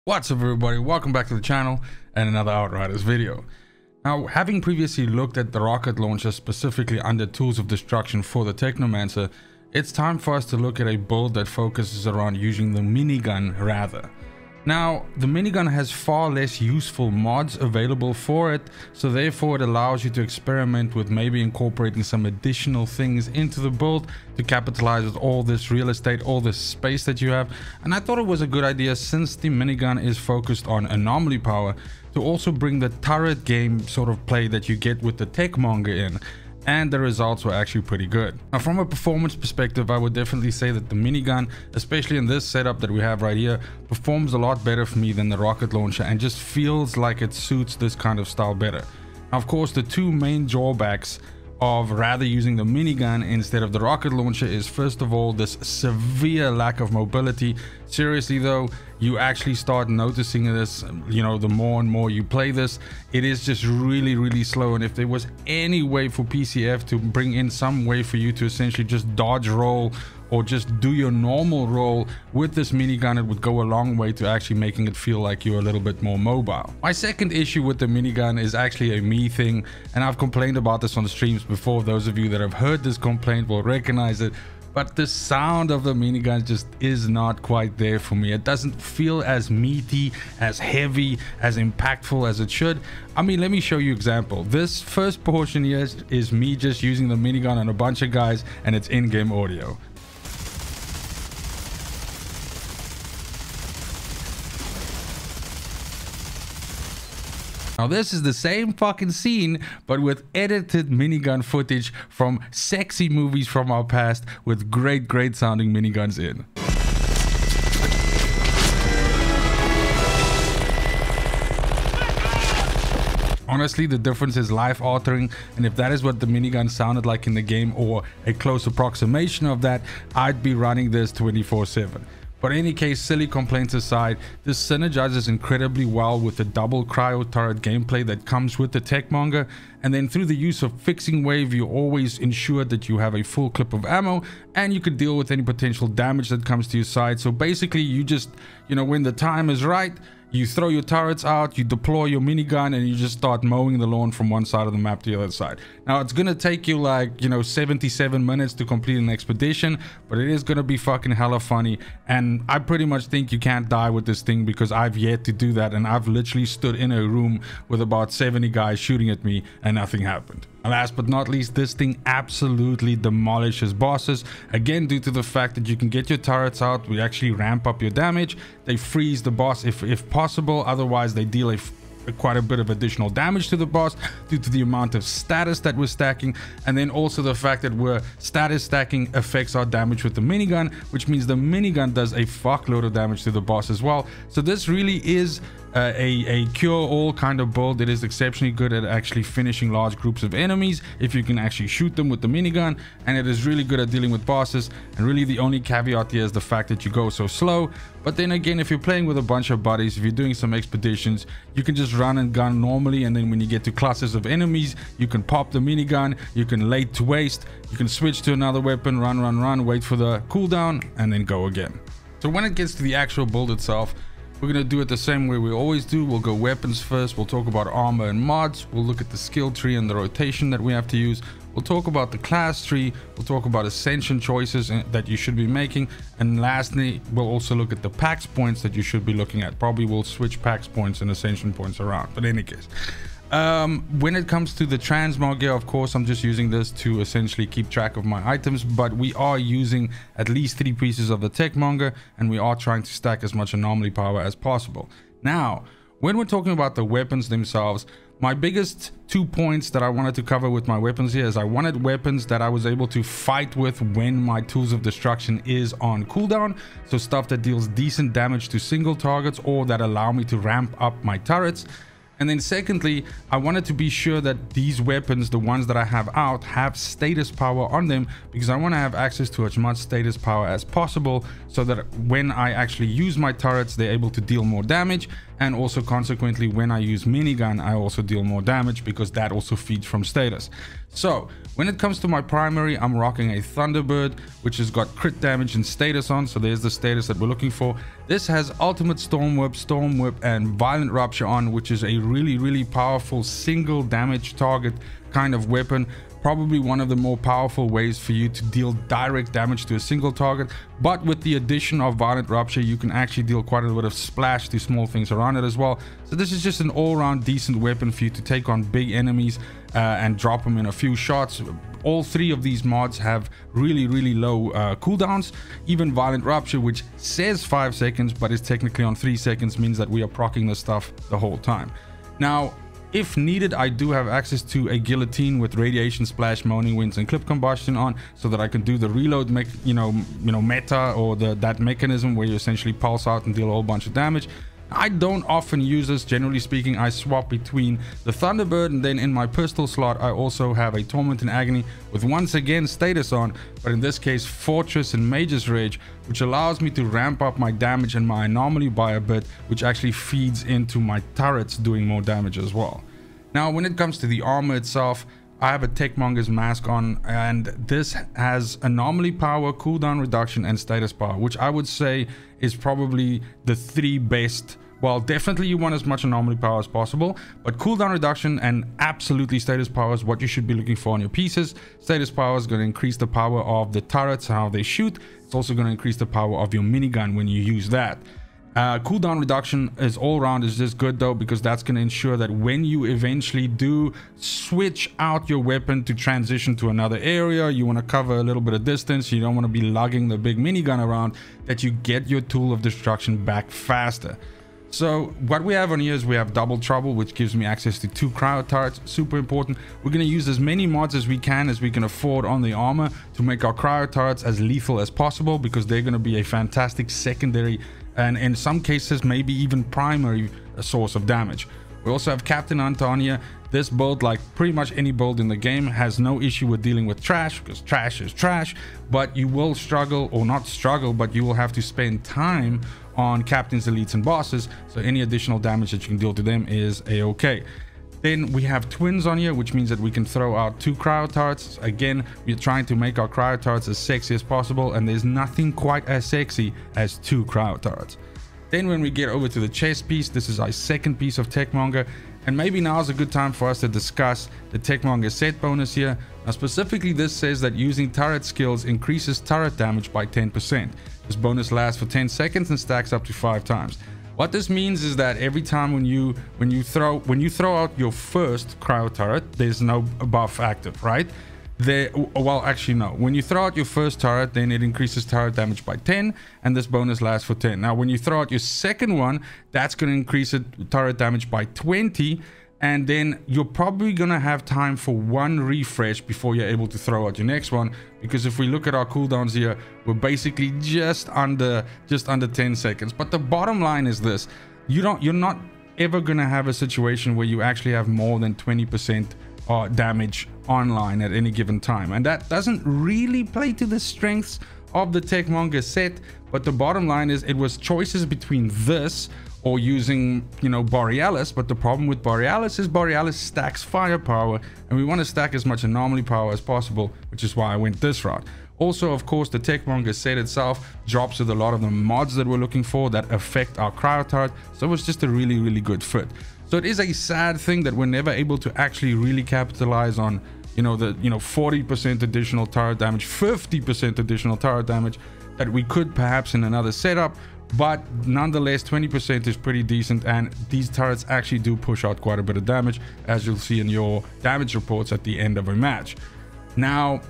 What's up everybody, welcome back to the channel and another Outriders video. Now, having previously looked at the rocket launcher specifically under tools of destruction for the technomancer, it's time for us to look at a build that focuses around using the minigun rather. Now, the minigun has far less useful mods available for it, so therefore it allows you to experiment with maybe incorporating some additional things into the build to capitalize with all this real estate, all this space that you have. And I thought it was a good idea, since the minigun is focused on anomaly power, to also bring the turret game sort of play that you get with the technomancer in. And the results were actually pretty good. Now, from a performance perspective, I would definitely say that the minigun, especially in this setup that we have right here, performs a lot better for me than the rocket launcher and just feels like it suits this kind of style better. Now, of course, the two main drawbacks of rather using the minigun instead of the rocket launcher is, first of all, this severe lack of mobility. Seriously though, you actually start noticing this, you know, the more and more you play this, it is just really slow. And if there was any way for PCF to bring in some way for you to essentially just dodge roll or just do your normal roll with this minigun, it would go a long way to actually making it feel like you're a little bit more mobile. My second issue with the minigun is actually a me thing, and I've complained about this on streams before. Those of you that have heard this complaint will recognize it, but the sound of the minigun just is not quite there for me. It doesn't feel as meaty, as heavy, as impactful as it should. I mean, let me show you an example. This first portion here is me just using the minigun on a bunch of guys, and it's in-game audio. Now, this is the same fucking scene, but with edited minigun footage from sexy movies from our past with great sounding miniguns in. Honestly, the difference is life altering, and if that is what the minigun sounded like in the game, or a close approximation of that, I'd be running this 24/7. But in any case, silly complaints aside, this synergizes incredibly well with the double cryo turret gameplay that comes with the technomancer, and then through the use of fixing wave, you always ensure that you have a full clip of ammo and you can deal with any potential damage that comes to your side. So basically, you just, you know, when the time is right, you throw your turrets out, you deploy your minigun, and you just start mowing the lawn from one side of the map to the other side. Now, it's gonna take you like, you know, 77 minutes to complete an expedition, but it is gonna be fucking hella funny. And I pretty much think you can't die with this thing, because I've yet to do that, and I've literally stood in a room with about 70 guys shooting at me and nothing happened. And last but not least, this thing absolutely demolishes bosses. Again, due to the fact that you can get your turrets out, we actually ramp up your damage. They freeze the boss if possible. Otherwise, they deal quite a bit of additional damage to the boss due to the amount of status that we're stacking, and then also the fact that we're status stacking affects our damage with the minigun, which means the minigun does a fuckload of damage to the boss as well. So this really is a cure-all kind of build. It is exceptionally good at actually finishing large groups of enemies if you can actually shoot them with the minigun, and it is really good at dealing with bosses. And really the only caveat here is the fact that you go so slow. But then again, if you're playing with a bunch of buddies, if you're doing some expeditions, you can just run and gun normally, and then when you get to clusters of enemies, you can pop the minigun, you can late to waste, you can switch to another weapon, run, wait for the cooldown, and then go again. So when it gets to the actual build itself, we're going to do it the same way we always do. We'll go weapons first, we'll talk about armor and mods, we'll look at the skill tree and the rotation that we have to use, we'll talk about the class tree, we'll talk about ascension choices that you should be making, and lastly, we'll also look at the PAX points that you should be looking at. Probably we'll switch PAX points and ascension points around, but in any case. When it comes to the transmog gear, of course, I'm just using this to essentially keep track of my items, but we are using at least 3 pieces of the technomancer, and we are trying to stack as much anomaly power as possible. Now, when we're talking about the weapons themselves, my biggest 2 points that I wanted to cover with my weapons here is I wanted weapons that I was able to fight with when my tools of destruction is on cooldown, so stuff that deals decent damage to single targets or that allow me to ramp up my turrets. And then secondly, I wanted to be sure that these weapons, the ones that I have out, have status power on them, because I want to have access to as much status power as possible, so that when I actually use my turrets, they're able to deal more damage, and also consequently when I use minigun, I also deal more damage, because that also feeds from status. So when it comes to my primary, I'm rocking a Thunderbird, which has got crit damage and status on, so there's the status that we're looking for. This has ultimate storm whip, and violent rupture on, which is a really powerful single damage target kind of weapon. Probably one of the more powerful ways for you to deal direct damage to a single target, but with the addition of violent rupture, you can actually deal quite a bit of splash to small things around it as well. So this is just an all-round decent weapon for you to take on big enemies and drop them in a few shots. All three of these mods have really low cooldowns. Even violent rupture, which says 5 seconds but is technically on 3 seconds, means that we are proccing this stuff the whole time. Now, if needed, I do have access to a guillotine with radiation splash, moaning winds, and clip combustion on, so that I can do the reload meta, or that mechanism where you essentially pulse out and deal a whole bunch of damage. I don't often use this. Generally speaking, I swap between the Thunderbird, and then in my pistol slot I also have a Torment and Agony with once again status on, but in this case Fortress and Mage's Rage, which allows me to ramp up my damage and my anomaly by a bit, which actually feeds into my turrets doing more damage as well. Now, when it comes to the armor itself, I have a Techmonger's mask on, and this has anomaly power, cooldown reduction, and status power, which I would say is probably the three best. Well, definitely you want as much anomaly power as possible, but cooldown reduction and absolutely status power is what you should be looking for on your pieces. Status power is going to increase the power of the turrets, how they shoot. It's also going to increase the power of your minigun when you use that. Cooldown reduction is all around is just good though, because that's going to ensure that when you eventually do switch out your weapon to transition to another area, you want to cover a little bit of distance, you don't want to be lugging the big minigun around, that you get your tool of destruction back faster. So what we have on here is we have Double Trouble, which gives me access to 2 cryo turrets. Super important. We're going to use as many mods as we can afford on the armor to make our cryo turrets as lethal as possible, because they're going to be a fantastic secondary and in some cases maybe even primary source of damage. We also have Captain Hunter on here. This build, like pretty much any build in the game, has no issue with dealing with trash, because trash is trash, but you will struggle, or not struggle, but you will have to spend time on captains, elites, and bosses, so any additional damage that you can deal to them is a-okay. Then we have twins on here, which means that we can throw out 2 cryo turrets. Again, we're trying to make our cryo turrets as sexy as possible, and there's nothing quite as sexy as 2 cryo turrets. Then when we get over to the chest piece, this is our second piece of Techmonger, and maybe now is a good time for us to discuss the Techmonger set bonus here. Now specifically, this says that using turret skills increases turret damage by 10%. This bonus lasts for 10 seconds and stacks up to 5 times. What this means is that every time when you throw out your first cryo turret, there's no buff active, right? Well, actually no. When you throw out your first turret, then it increases turret damage by 10, and this bonus lasts for 10. Now, when you throw out your second one, that's going to increase turret damage by 20, and then you're probably going to have time for 1 refresh before you're able to throw out your next one, because if we look at our cooldowns here, we're basically just under 10 seconds. But the bottom line is this: you're not ever going to have a situation where you actually have more than 20% damage online at any given time, and that doesn't really play to the strengths of the Techmonger set. But the bottom line is, it was choices between this or using, Borealis. But the problem with Borealis is Borealis stacks firepower, and we want to stack as much anomaly power as possible, which is why I went this route. Also, of course, the Techmonger set itself drops with a lot of the mods that we're looking for that affect our cryo turret, so it's just a really good fit. So it is a sad thing that we're never able to actually really capitalize on, the 40% additional turret damage, 50% additional turret damage that we could perhaps in another setup. But nonetheless, 20% is pretty decent, and these turrets actually do push out quite a bit of damage, as you'll see in your damage reports at the end of a match. Now,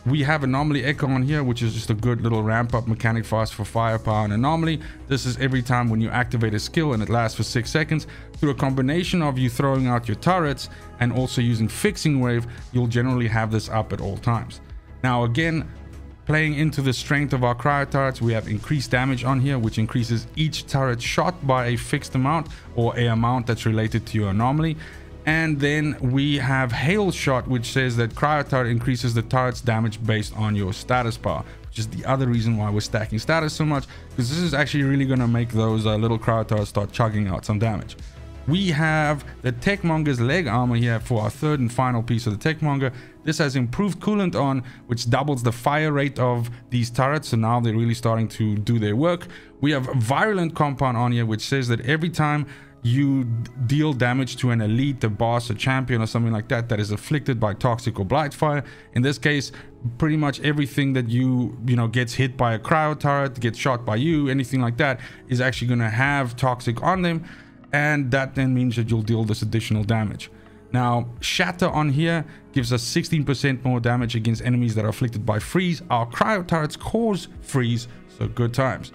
we have Anomaly Echo on here, which is just a good little ramp up mechanic for us for firepower and anomaly. This is every time when you activate a skill, and it lasts for 6 seconds. Through a combination of you throwing out your turrets and also using Fixing Wave, you'll generally have this up at all times. Now again, playing into the strength of our cryo turrets, we have increased damage on here, which increases each turret shot by a fixed amount, or a amount that's related to your anomaly. And then we have Hail Shot, which says that cryo turret increases the turret's damage based on your status power, which is the other reason why we're stacking status so much, because this is actually really going to make those little cryo turrets start chugging out some damage. We have the Techmonger's leg armor here for our third and final piece of the Techmonger. This has improved coolant on, which doubles the fire rate of these turrets, so now they're really starting to do their work. We have virulent compound on here, which says that every time you deal damage to an elite, a boss, a champion, or something like that is afflicted by toxic or blight fire, in this case pretty much everything that you know gets hit by a cryo turret, gets shot by you, anything like that is actually going to have toxic on them, and that then means that you'll deal this additional damage. Now, Shatter on here gives us 16% more damage against enemies that are afflicted by freeze. Our cryo turrets cause freeze, so good times.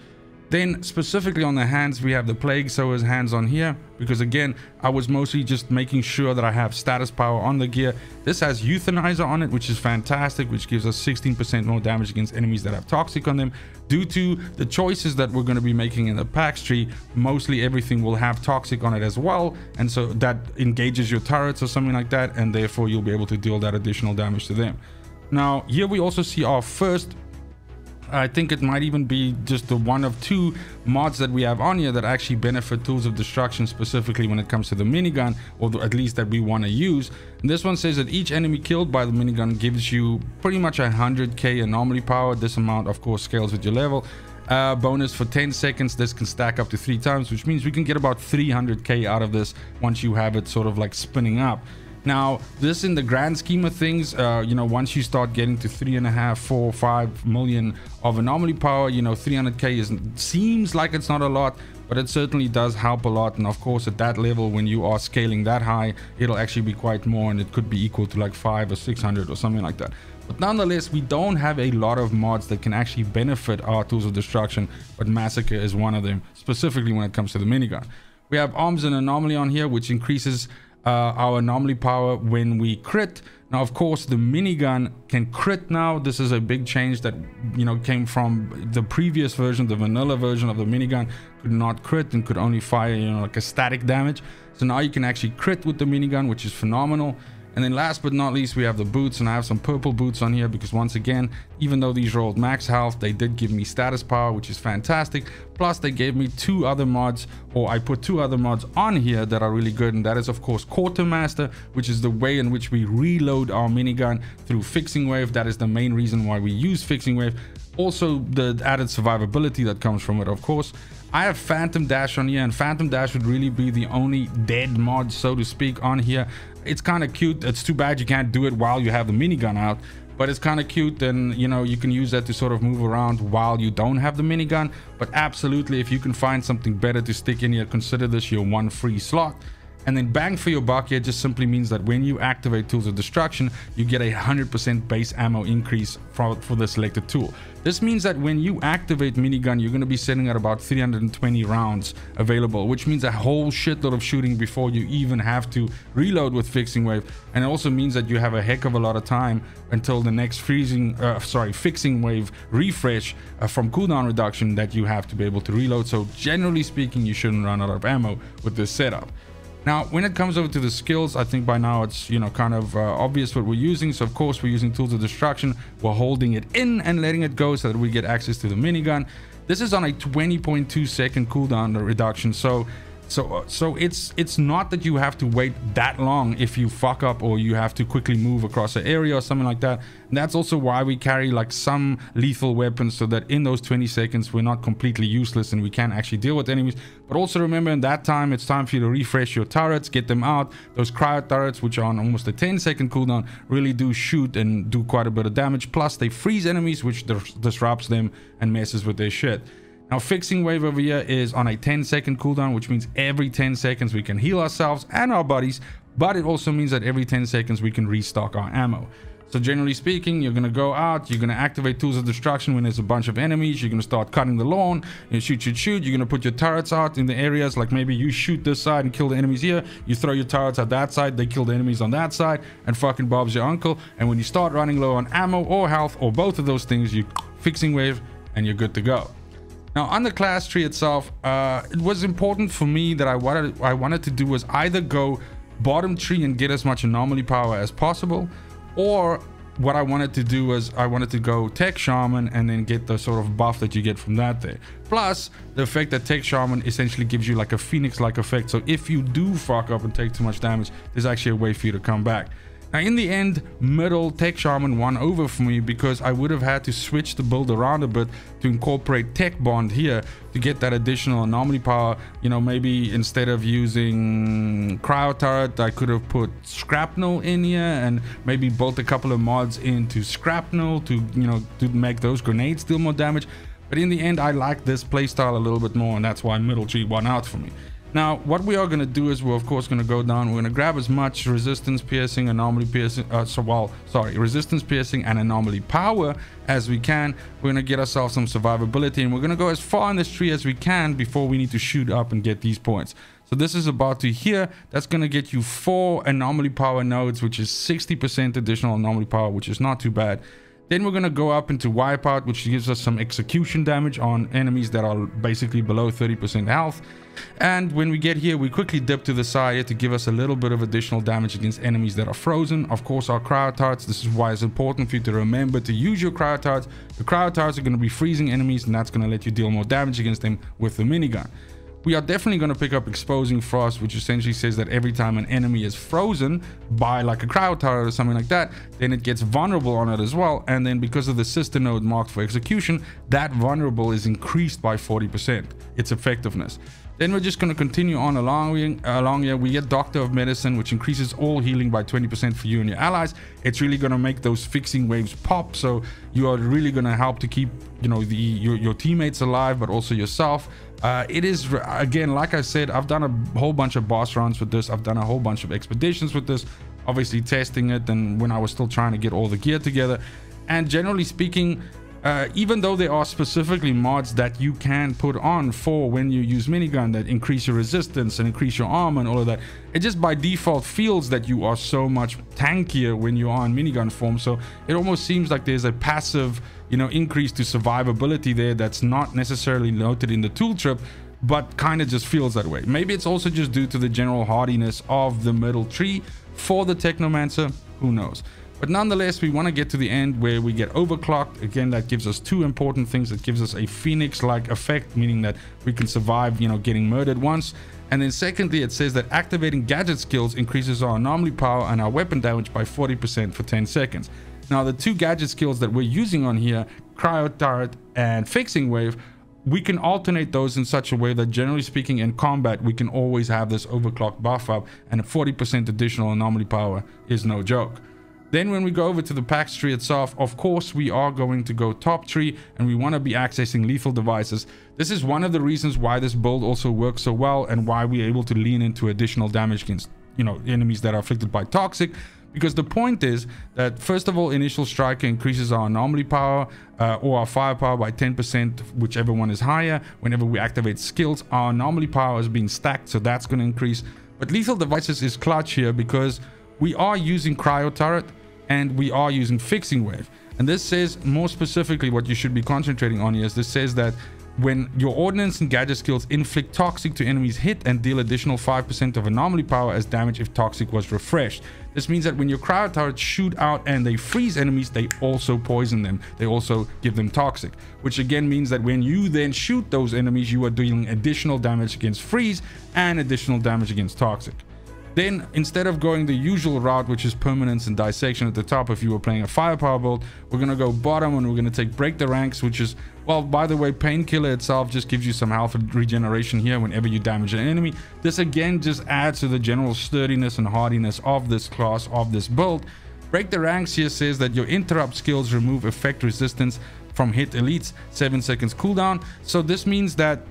Then specifically on the hands, we have the Plague Sower's hands on here, because again, I was mostly just making sure that I have status power on the gear. This has Euthanizer on it, which is fantastic, which gives us 16% more damage against enemies that have toxic on them. Due to the choices that we're going to be making in the PAX tree, mostly everything will have toxic on it as well, and so that engages your turrets or something like that, and therefore you'll be able to deal that additional damage to them. Now here we also see our first, I think it might even be just the one of two mods that we have on here that actually benefit Tools of Destruction, specifically when it comes to the minigun, or at least that we want to use. And this one says that each enemy killed by the minigun gives you pretty much 100k anomaly power. This amount of course scales with your level. Bonus for 10 seconds. This can stack up to 3 times, which means we can get about 300k out of this once you have it sort of like spinning up. Now, this in the grand scheme of things, you know, once you start getting to 3.5, 4, 5 million of anomaly power, you know, 300k seems like it's not a lot, but it certainly does help a lot. And of course, at that level, when you are scaling that high, it'll actually be quite more, and it could be equal to like 500 or 600 or something like that. But nonetheless, we don't have a lot of mods that can actually benefit our Tools of Destruction, but Massacre is one of them, specifically when it comes to the minigun. We have Arms and Anomaly on here, which increases our anomaly power when we crit. Now of course the minigun can crit now. This is a big change that, you know, came from the previous version. The vanilla version of the minigun could not crit and could only fire, you know, like a static damage. So now you can actually crit with the minigun, which is phenomenal. And then last but not least, we have the boots, and I have some purple boots on here because once again, even though these rolled max health, they did give me status power, which is fantastic. Plus they gave me 2 other mods, or I put 2 other mods on here that are really good, and that is of course Quartermaster, which is the way in which we reload our minigun through Fixing Wave. That is the main reason why we use Fixing Wave. Also the added survivability that comes from it, of course. I have Phantom Dash on here, and Phantom Dash would really be the only dead mod, so to speak, on here. It's kind of cute. It's too bad you can't do it while you have the minigun out, but it's kind of cute, and you know, you can use that to sort of move around while you don't have the minigun. But absolutely, if you can find something better to stick in here, consider this your one free slot. And then bang for your buck here just simply means that when you activate Tools of Destruction, you get a 100% base ammo increase for the selected tool. This means that when you activate minigun, you're going to be sitting at about 320 rounds available, which means a whole shitload of shooting before you even have to reload with Fixing Wave. And it also means that you have a heck of a lot of time until the next Fixing Wave refresh from cooldown reduction that you have to be able to reload. So generally speaking, you shouldn't run out of ammo with this setup. Now, when it comes over to the skills, I think by now it's, you know, kind of obvious what we're using. So of course we're using Tools of Destruction. We're holding it in and letting it go so that we get access to the minigun. This is on a 20.2 second cooldown reduction. So it's not that you have to wait that long if you fuck up or you have to quickly move across an area or something like that. And that's also why we carry like some lethal weapons, so that in those 20 seconds we're not completely useless and we can actually deal with enemies. But also remember, in that time it's time for you to refresh your turrets, get them out. Those cryo turrets, which are on almost a 10-second cooldown, really do shoot and do quite a bit of damage. Plus they freeze enemies, which disrupts them and messes with their shit. Now, Fixing Wave over here is on a 10-second cooldown, which means every 10 seconds we can heal ourselves and our buddies, but it also means that every 10 seconds we can restock our ammo. So generally speaking, you're going to go out, you're going to activate Tools of Destruction when there's a bunch of enemies, you're going to start cutting the lawn, you shoot, you're going to put your turrets out in the areas, like maybe you shoot this side and kill the enemies here, you throw your turrets at that side, they kill the enemies on that side, and fucking Bob's your uncle. And when you start running low on ammo or health or both of those things, you Fixing Wave and you're good to go. Now on the class tree itself, it was important for me that I wanted to do was either go bottom tree and get as much anomaly power as possible, or what I wanted to do was I wanted to go Tech Shaman and then get the sort of buff that you get from that there. Plus the effect that Tech Shaman essentially gives you like a Phoenix-like effect. So if you do fuck up and take too much damage, there's actually a way for you to come back. Now in the end, middle Tech Shaman won over for me because I would have had to switch the build around a bit to incorporate Tech Bond here to get that additional anomaly power. You know, maybe instead of using Cryo Turret, I could have put Shrapnel in here and maybe built a couple of mods into Shrapnel to, you know, to make those grenades deal more damage. But in the end, I like this playstyle a little bit more, and that's why middle tree won out for me. Now, what we are going to do is we're of course going to go down. We're going to grab as much resistance piercing, anomaly piercing, resistance piercing and anomaly power as we can. We're going to get ourselves some survivability, and we're going to go as far in this tree as we can before we need to shoot up and get these points. So this is about to here. That's going to get you 4 anomaly power nodes, which is 60% additional anomaly power, which is not too bad. Then we're going to go up into Wipeout, which gives us some execution damage on enemies that are basically below 30% health. And when we get here, we quickly dip to the side here to give us a little bit of additional damage against enemies that are frozen. Of course, our cryo turrets. This is why it's important for you to remember to use your cryo turrets. The cryo turrets are going to be freezing enemies, and that's going to let you deal more damage against them with the minigun. We are definitely going to pick up Exposing Frost, which essentially says that every time an enemy is frozen by like a cryo turret or something like that, then it gets vulnerable on it as well. And then because of the sister node marked for execution, that vulnerable is increased by 40%, its effectiveness. Then we're just going to continue on along here. We get Doctor of Medicine, which increases all healing by 20% for you and your allies. It's really going to make those fixing waves pop, so you are really going to help to keep, you know, your teammates alive, but also yourself. It is, again, like I said, I've done a whole bunch of boss runs with this. I've done a whole bunch of expeditions with this, obviously testing it, and when I was still trying to get all the gear together. And generally speaking, even though there are specifically mods that you can put on for when you use minigun that increase your resistance and increase your armor and all of that, it just by default feels that you are so much tankier when you are in minigun form. So it almost seems like there's a passive, you know, increase to survivability there that's not necessarily noted in the tool trip, but kind of just feels that way. Maybe it's also just due to the general hardiness of the middle tree for the Technomancer, who knows. But nonetheless, we want to get to the end where we get overclocked. Again, that gives us 2 important things. It gives us a Phoenix-like effect, meaning that we can survive, you know, getting murdered once. And then secondly, it says that activating gadget skills increases our anomaly power and our weapon damage by 40% for 10 seconds. Now, the 2 gadget skills that we're using on here, Cryo Turret and Fixing Wave, we can alternate those in such a way that generally speaking in combat, we can always have this overclock buff up, and a 40% additional anomaly power is no joke. Then when we go over to the PAX tree itself, of course, we are going to go top tree, and we want to be accessing lethal devices. This is one of the reasons why this build also works so well, and why we're able to lean into additional damage against, you know, enemies that are afflicted by toxic. Because the point is that, first of all, Initial Striker increases our anomaly power or our firepower by 10%, whichever one is higher. Whenever we activate skills, our anomaly power is being stacked, so that's going to increase. But lethal devices is clutch here because we are using Cryo Turret and we are using Fixing Wave. And this says more specifically what you should be concentrating on here is this says that when your ordnance and gadget skills inflict toxic to enemies, hit and deal additional 5% of anomaly power as damage if toxic was refreshed. This means that when your cryo turrets shoot out and they freeze enemies, they also poison them. They also give them toxic, which again means that when you then shoot those enemies, you are doing additional damage against freeze and additional damage against toxic. Then, instead of going the usual route, which is permanence and dissection at the top if you were playing a firepower build, we're going to go bottom and we're going to take break the ranks, which is, well, by the way, painkiller itself just gives you some health regeneration here whenever you damage an enemy. This again just adds to the general sturdiness and hardiness of this class, of this build. Break the ranks here says that your interrupt skills remove effect resistance from hit elites, 7 seconds cooldown. So this means that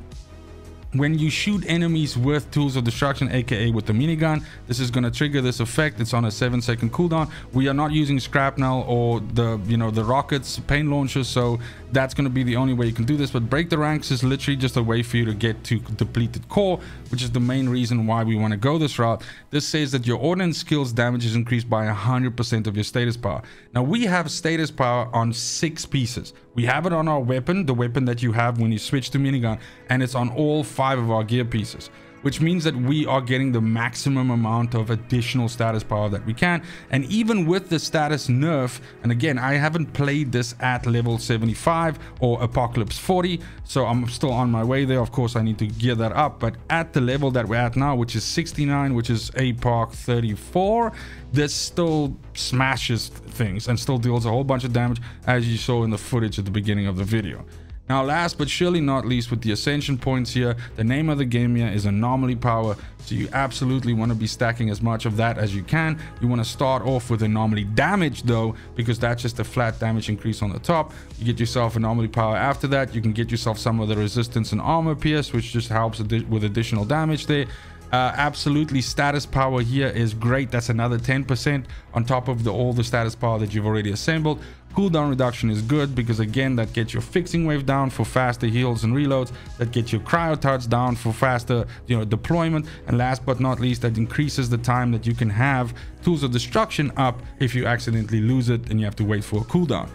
when you shoot enemies with tools of destruction, aka with the minigun, this is going to trigger this effect. It's on a 7-second cooldown. We are not using shrapnel or the, you know, the rockets, pain launchers, so that's going to be the only way you can do this. But break the ranks is literally just a way for you to get to depleted core, which is the main reason why we want to go this route. This says that your ordnance skills damage is increased by 100% of your status power. Now we have status power on 6 pieces. We have it on our weapon, the weapon that you have when you switch to minigun, and it's on all 5 of our gear pieces. which means that we are getting the maximum amount of additional status power that we can. And even with the status nerf, and again, I haven't played this at level 75 or Apocalypse 40, so I'm still on my way there. Of course, I need to gear that up, but at the level that we're at now, which is 69, which is APOC 34, this still smashes things and still deals a whole bunch of damage, as you saw in the footage at the beginning of the video. Now, last but surely not least, with the Ascension Points here, the name of the game here is Anomaly Power, so you absolutely want to be stacking as much of that as you can. You want to start off with Anomaly Damage though, because that's just a flat damage increase on the top. You get yourself Anomaly Power after that. You can get yourself some of the Resistance and Armor Pierce, which just helps with additional damage there. Absolutely, status power here is great. That's another 10% on top of all the status power that you've already assembled. Cooldown reduction is good because again, that gets your fixing wave down for faster heals and reloads, that gets your cryo touch down for faster deployment, and last but not least, that increases the time that you can have tools of destruction up if you accidentally lose it and you have to wait for a cooldown.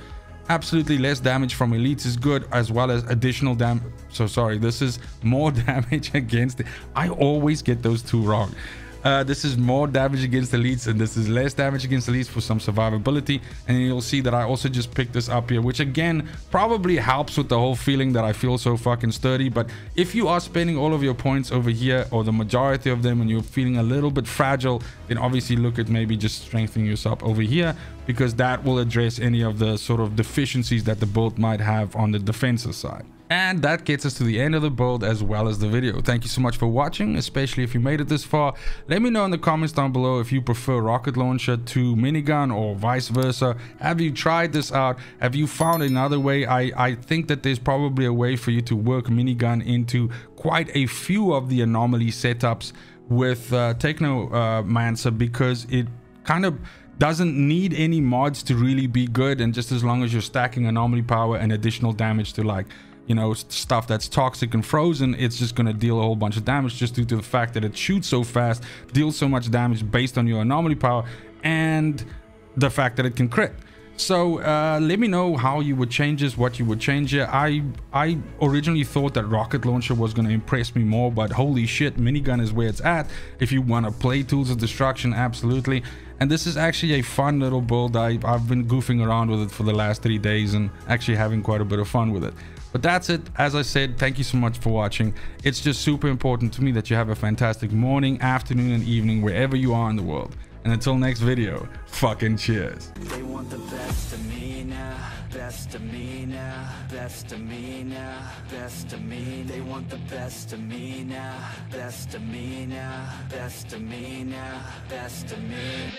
Absolutely, less damage from elites is good, as well as additional damage. So sorry, this is more damage against it. I always get those two wrong. This is more damage against elites, and this is less damage against elites for some survivability. And you'll see that I also just picked this up here, which again probably helps with the whole feeling that I feel so fucking sturdy. But if you are spending all of your points over here, or the majority of them, and you're feeling a little bit fragile, then obviously look at maybe just strengthening yourself over here, because that will address any of the sort of deficiencies that the build might have on the defensive side. And that gets us to the end of the build as well as the video. Thank you so much for watching, especially if you made it this far. Let me know in the comments down below if you prefer rocket launcher to minigun or vice versa. Have you tried this out? Have you found another way? I think that there's probably a way for you to work minigun into quite a few of the anomaly setups with technomancer, because it kind of doesn't need any mods to really be good, and just as long as you're stacking anomaly power and additional damage to, like, stuff that's toxic and frozen, it's just going to deal a whole bunch of damage, just due to the fact that it shoots so fast, deals so much damage based on your anomaly power, and the fact that it can crit. So let me know how you would change this, what you would change here. I originally thought that rocket launcher was going to impress me more, but holy shit, minigun is where it's at if you want to play tools of destruction. Absolutely. And this is actually a fun little build. I've been goofing around with it for the last 3 days and actually having quite a bit of fun with it. But that's it. As I said, thank you so much for watching. It's just super important to me that you have a fantastic morning, afternoon, and evening wherever you are in the world. And until next video, fucking cheers. They want the best of me now, best of me now, best of me now, best of me. They want the best of me now, best of me now, best of me now, best of me.